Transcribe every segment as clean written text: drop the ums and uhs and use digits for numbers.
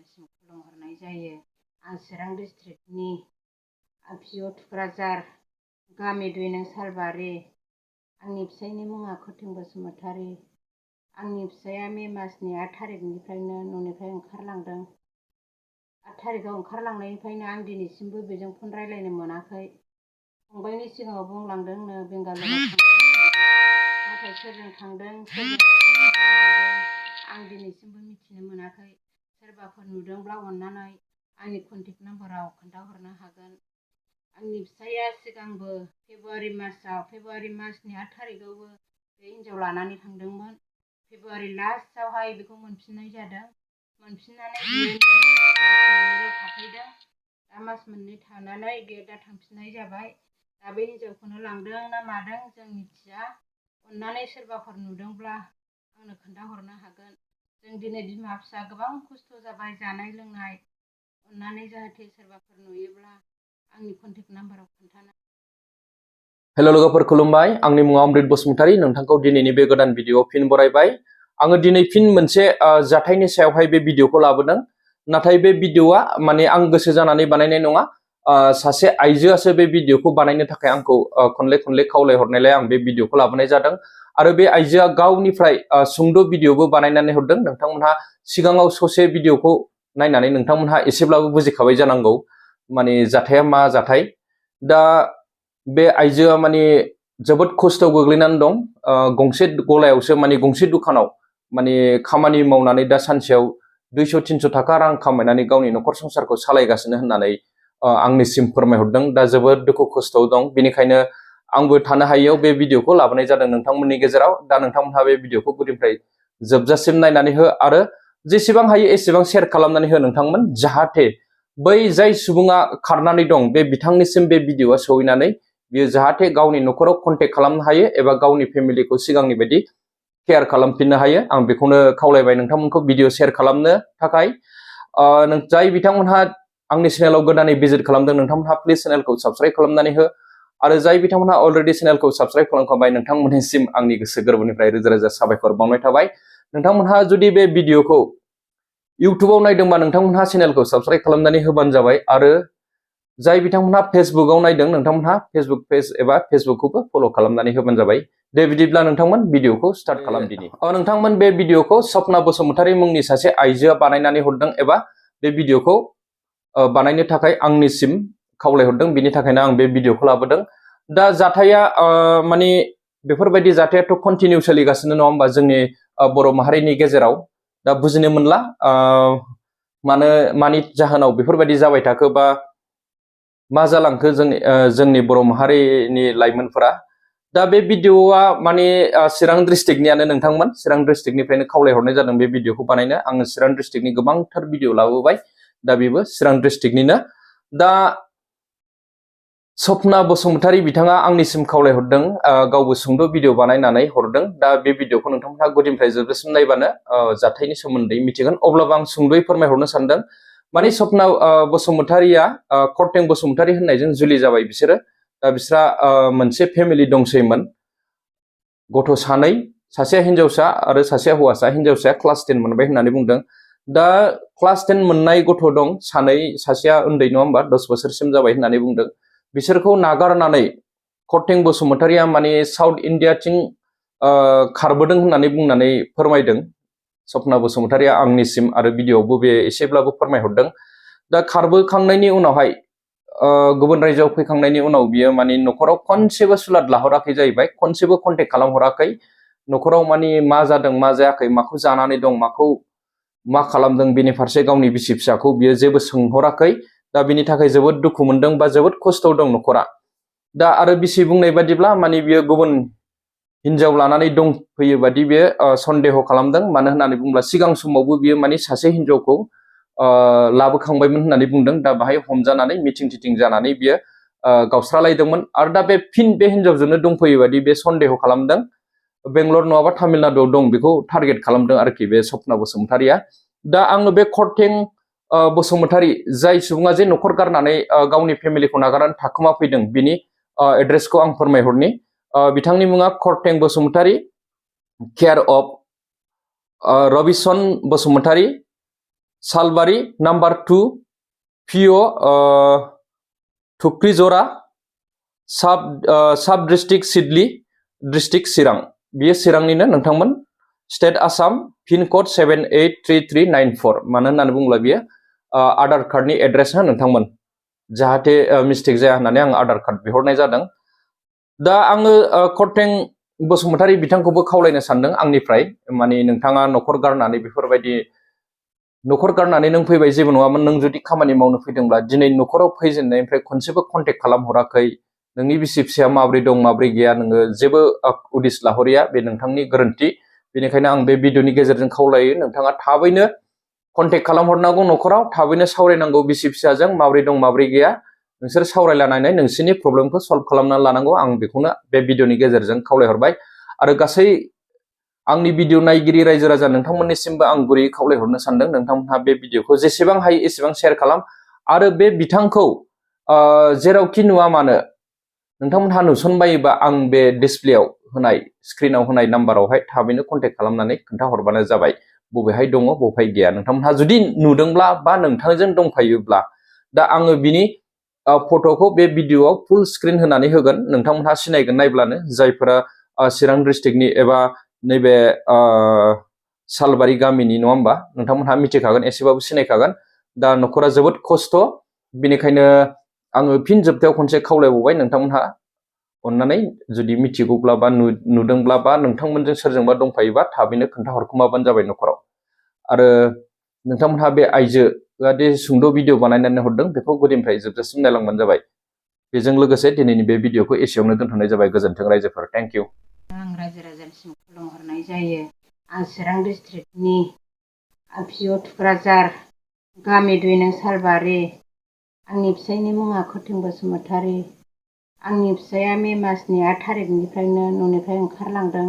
गोदानसिम खुलुमहरनाय जायो। आं चिरां डिस्ट्रिक्टनि पिअ थुक्राझार गामि 2 नं सालबारि। आंनि फिसायनि मुङा खथें बसुमतारी। आंनि फिसाया मे मासनि 8 थारिखनिफ्रायनो न'निफ्राय ओंखारलांदों। 8 थारिखआव ओंखारलांनायनिफ्रायनो आं दिनैसिमबो बेजों फन रायलायनो मोनाखै। फंबायनि सिगाङाव बुंलांदोंनो बेंगालराव थांदों, नाथाय सोरजों थांदों आं दिनैसिमबो मिथिनो मोनाखै। सोरबाफोर नुदोंब्ला अननानै आंनि कन्टेक्ट नाम्बाराव खोन्थाहरनो हागोन। आंनि फिसाया सिगांबो फेब्रुवारि मासनि 8 थारिखआवबो बे हिन्जाव लानानै थांदोंमोन। फेब्रुवारि लास्टआवहाय बेखौ मोनफिननाय जादों। मोनफिननानै बियो मास मोननैल' थाफैदों। दा मास मोननै थानानै बियो दा थांफिननाय जाबाय। दा बे हिन्जावखौनो लांदों ना मादों जों मिथिया। अननानै सोरबाफोर नुदोंब्ला आंनो खोन्थाहरनो हागोन। जों दिनै बिमा फिसा गोबां खस्थ' जाबाय जानाय लोंनाय। अननानै जाहाथे सोरबाफोर नुयोब्ला आंनि कन्टेक्ट नाम्बाराव खोन्थानो। हेल' लोगोफोर खुलुमबाय। आंनि मुङा अमृत बसुमतारी। नोंथांखौ दिनैनि बे गोदान भिडिअ'आव फिन बरायबाय। आङो दिनै फिन मोनसे जाथायनि सायावहाय बे भिडिअ'खौ लाबोदों। नाथाय बे भिडिअ'आ माने आं गोसो जानानै बानायनाय नङा। सासे आइजोआसो बे भिडिअ'खौ बानायनो थाखाय आंखौ खनले खावलायहरनायलाय आं बे भिडिअ'खौ लाबोनाय जादों। आरो बे आइजोआ गावनिफ्राय सुंद' भिडिअ'बो बानायनानै हरदों। नोंथांमोनहा सिगाङाव ससे भिडिअ'खौ नायनानै नोंथांमोनहा एसेब्लाबो बुजिखाबाय जानांगौ माने जाथाया मा जाथाय। दा बे आइजोआ माने जोबोद खस्थ' गोग्लैनानै दं। गंसे गलायावसो माने गंसे दुखानाव माने खामानि मावनानै दा सानसेयाव 200-300 थाखा रां खामायनानै गावनि न'खर संसारखौ सालायगासिनो होननानै आंनिसिम फोरमायहरदों। दा जोबोद दुखु खस्थ'आव दं। बेनिखायनो आंबो थानो हायैयाव बे भिडिअ'खौ लाबोनाय जादों नोंथांमोननि गेजेराव। दा नोंथांमोनहा बे भिडिअ'खौ गुदिनिफ्राय जोबजासिम नायनानै हो आरो जेसेबां हायो एसेबां शेयार खालामनानै हो नोंथांमोन, जाहाथे बै जाय सुबुङा खारनानै दं बे बिथांनिसिम बे भिडिअ'आ सहैनानै बियो जाहाथे गावनि न'खराव कन्टेक्ट खालामनो हायो एबा गावनि फेमिलिखौ सिगांनि बायदि केयार खालामफिननो हायो। आं बेखौनो खावलायबाय नोंथांमोनखौ भिडिअ शेयार खालामनो थाखाय। जाय बिथांमोनहा आंनि चेनेलाव गोदानै भिजिट खालामदों नोंथांमोनहा प्लिज चेनेलखौ साबस्क्राइब खालामनानै हो। आरो जाय बिथांमोनहा अलरेडि चेनेलखौ साबस्क्राइब खालामखांबाय नोंथांमोननिसिम आंनि गोसो गोरबोनिफ्राय रोजा साबायखर बावनाय थाबाय। नोंथांमोनहा जुदि बे भिडिअ'खौ इउटुबाव नायदोंबा नोंथांमोनहा चेनेलखौ साबस्क्राइब खालामनानै होबानो जाबाय। आरो जाय बिथांमोनहा फेसबुकआव नायदों नोंथांमोनहा फेसबुक पेज एबा फेसबुकखौबो फल' खालामनानै होबानो जाबाय। दे बिदिब्ला नोंथांमोन भिडिअ'खौ स्टार्ट खालामदिनि। नोंथांमोन बे भिडिअ'खौ सपना बसुमतारी मुंनि सासे आइजोआ बानायनानै हरदों एबा बे भिडिअ'खौ बानायनो थाखाय आंनिसिम खावलायहरदों। बिनि थाखायनो आं बे भिडिअ'खौ लाबोदों। दा जाथाया माने बेफोरबायदि जाथायाथ' कन्टिनिउ सोलिगासिनो नङा होमबा जोंनि बर' माहारिनि गेजेराव। दा बुजिनो मोनला मानि जाहोनाव बेफोरबायदि जाबाय थाखो बा मा जालांखो जोंनि बर' माहारिनि लाइमोनफोरा। दा बे भिडिअ'आ माने चिरां डिस्ट्रिक्टनियानो नोंथांमोन। चिरां डिस्ट्रिक्टनिफ्रायनो खावलायहरनाय जादों बे भिडिअ'खौ बानायनो। आङो चिरां डिस्ट्रिक्टनि गोबांथार भिडिअ' लाबोबाय। दा बेबो चिरां डिस्ट्रिक्टनिनो। दा सपना बसुमतारी बिथाङा आंनिसिम खावलायहरदों, गावबो सुंद' भिडिअ बानायनानै हरदों। दा बे भिडिअ'खौ नोंथांमोनहा गुदिनिफ्राय जोबजासिम नायबानो जाथायनि सोमोन्दै मिथिगोन। अब्लाबो आं सुंद'यै फोरमायहरनो सानदों। माने सपना बसुमतारीया खथें बसुमतारी होननायजों जुलि जाबाय बिसोरो। दा बिस्रा मोनसे फेमिलि दंसैमोन। गथ' सानै, सासेया हिन्जावसा आरो सासेया हौवासा। हिन्जावसाया क्लास 10 मोनबाय होननानै बुंदों। दा क्लास 10 मोननाय गथ' दं सानै, सासेया उन्दै नङा होमबा 10 बोसोरसिम जाबाय होननानै बुंदों। बिसोरखौ नागारनानै खथें बसुमतारीया माने साउथ इण्डियाथिं खारबोदों होननानै बुंनानै फोरमायदों सपना बसुमतारीया आंनिसिम। आरो भिडिअ'आवबो बे एसेब्लाबो फोरमायहरदों। दा खारबोखांनायनि उनावहाय गुबुन रायजोआव फैखांनायनि उनाव बियो माने न'खराव खनसेबो सुलाद लाहराखै जाहैबाय। खनसेबो कन्टेक्ट खालामहराखै। न'खराव माने मा जादों मा जायाखै, माखौ जानानै दं, मा खालामदों बेनि फारसे गावनि बिसि फिसाखौ बियो जेबो सोंहराखै। दा बिनि थाखाय जोबोद दुखु मोनदों बा जोबोद खस्थ' दं न'खरा। दा आरो बिसि बुंनाय बादिब्ला माने बियो गुबुन हिन्जाव लानानै दंफैयो बादि बियो सन्देह खालामदों। मानो होननानै बुङोब्ला सिगां समावबो बियो माने सासे हिन्जावखौ लाबोखांबायमोन होननानै बुंदों। दा बाहाय हमजानानै मिथिं थिथिं जानानै बियो गावस्रालायदोंमोन। आरो दा बे हिन्जावजोंनो दंफैयो बादि बे सन्देह खालामदों। बेंगलर नङाबा तामिलनाडुआव दं बेखौ टारगेट खालामदों आरोखि बे सपना बसुमतारीया। दा आङो बे खथें बसुमतारी जाय सुबुङा जे न'खर गारनानै गावनि फेमिलिखौ नागारनानै थाखोमा फैदों बिनि एड्रेसखौ आं फोरमायहरनि। बिथांनि मुङा Khathen Basumatary, care of Robison Basumatary, Salbari number 2 पिअ थुक्रिजरा साब डिस्ट्रिक्ट सिडली डिस्ट्रिक्ट चिरां बियो चिरांनिनो नोंथांमोन स्टेट आसाम पिन कड 783394 मानो होननानै बुङोब्ला बियो आधार कार्डनि एड्रेस ना नोंथांमोन जाहाथे मिस्टेक जाया होननानै आं आधार कार्ड बिहरनाय जादों दा आङो कटें बसुमतारी बिथांखौबो खावलायनो सानदों आंनिफ्राय माने नोंथाङा न'खर गारनानै बेफोरबायदि न'खर गारनानै नों फैबाय जेबो नङामोन नों जुदि खामानि मावनो फैदोंब्ला दिनै न'खराव फैजेननायनिफ्राय खनसेबो कन्टेक्ट खालामहराखै नोंनि बिसि फिसाया माब्रै दं माब्रै गैया नोङो जेबो उदिस लाहरिया बे नोंथांनि गोरोन्थि बेनिखायनो आं बे भिडिअनि गेजेरजों खावलायो नोंथाङा थाबैनो कन्टेक्ट खालामहरनांगौ न'खराव थाबैनो सावरायनांगौ बिसि फिसाजों माब्रै दं माब्रै गैया नोंसोर सावरायलायनानै नोंसोरनि प्रब्लेमखौ सल्भ खालामनानै लानांगौ आं बेखौनो बे भिडिअनि गेजेरजों खावलायहरबाय आरो गासै आंनि भिडिअ नायगिरि रायजो राजा नोंथांमोननिसिमबो आं गुरै खावलायहरनो सानदों नोंथांमोनहा बे भिडिअखौ जेसेबां हायो एसेबां शेयार खालाम आरो बे बिथांखौ जेरावखि नुवा मानो नोंथांमोनहा नुसनबायोबा आं बे डिसप्लेयाव होनाय स्क्रिनाव होनाय नाम्बारावहाय थाबैनो कन्टेक्ट खालामनानै खोन्थाहरबानो जाबाय बबेहाय दङ बबेहाय गैया नोंथांमोनहा जुदि नुदोंब्ला बा नोंथांजों दंफायोब्ला दा आङो बिनि फट'खौ बे भिडिअआव फुल स्क्रिन होनानै होगोन नोंथांमोनहा सिनायगोन नायब्लानो जायफोरा चिरां डिस्ट्रिक्टनि एबा नैबे सालबारि गामिनि नङा होमबा नोंथांमोनहा मिथिखागोन एसेबाबो सिनायखागोन दा न'खरा जोबोद खस्थ' बेनिखायनो आङो फिन जोबथायाव खनसे खावलायबावबाय नोंथांमोनहा अन्नानै जुदि मिथिगौब्ला बा नुदोंब्ला बा नोंथांमोनजों सोरजोंबा दंफायोबा थाबैनो खोन्थाहरखुमाबानो जाबाय न'खराव आरो नोंथांमोनहा बे आइजोआ दि सुंद' भिडिअ बानायनानै हरदों बेखौ गुदिनिफ्राय जोबजासिम नायलांबानो जाबाय बेजों लोगोसे दिनैनि बे भिडिअखौ एसेयावनो दोनथ'नाय जाबाय गोजोन्थों रायजोफोर थेंक इउ आं रायजो राजानिसिम खुलुमहरनाय जायो आं चिरां डिस्ट्रिक्टनि पिअ थुक्राझार गामि 2 नों सालबारि आंनि फिसायनि मुङा कटें बसुमतारी आंनि फिसाया मे मासनि 8 थारिखनिफ्रायनो न'निफ्राय ओंखारलांदों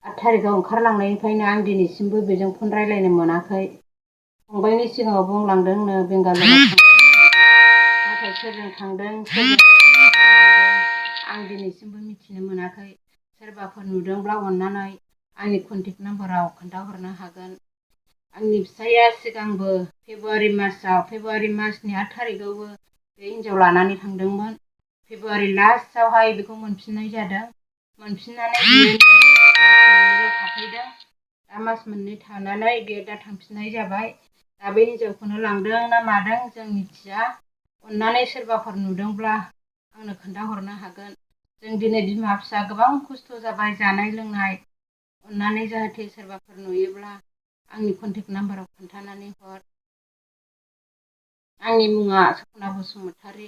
8 थारिखआव ओंखारलांनायनिफ्रायनो आं दिनैसिमबो बेजों फन रायलायनो मोनाखै फंबायनि सिगाङाव बुंलांदोंनो बेंगालराव नाथाय सोरजों थांदों आं दिनैसिमबो मिथिनो मोनाखै सोरबाफोर नुदोंब्ला अननानै आंनि कन्टेक्ट नाम्बाराव खोन्थाहरनो हागोन आंनि फिसाया सिगांबो फेब्रुवारि मासनि 8 थारिखआवबो बे हिन्जाव लानानै थांदोंमोन फेब्रुवारि लास्टआवहाय बेखौ मोनफिननाय जादों मोनफिननानै मास 2 थाफैदों दा मास 2 थानानै बे दा थांफिननाय जाबाय दा बे हिन्जावखौनो लांदों ना मादों जों मिथिया अननानै सोरबाफोर नुदोंब्ला आंनो खोन्थाहरनो हागोन जों दिनै बिमा फिसा गोबां खस्थ' जाबाय जानाय लोंनाय अननानै जाहाथे सोरबाफोर नुयोब्ला आंनि कन्टेक्ट नाम्बाराव खोन्थानानै हर आंनि मुङा सपना बसुमतारी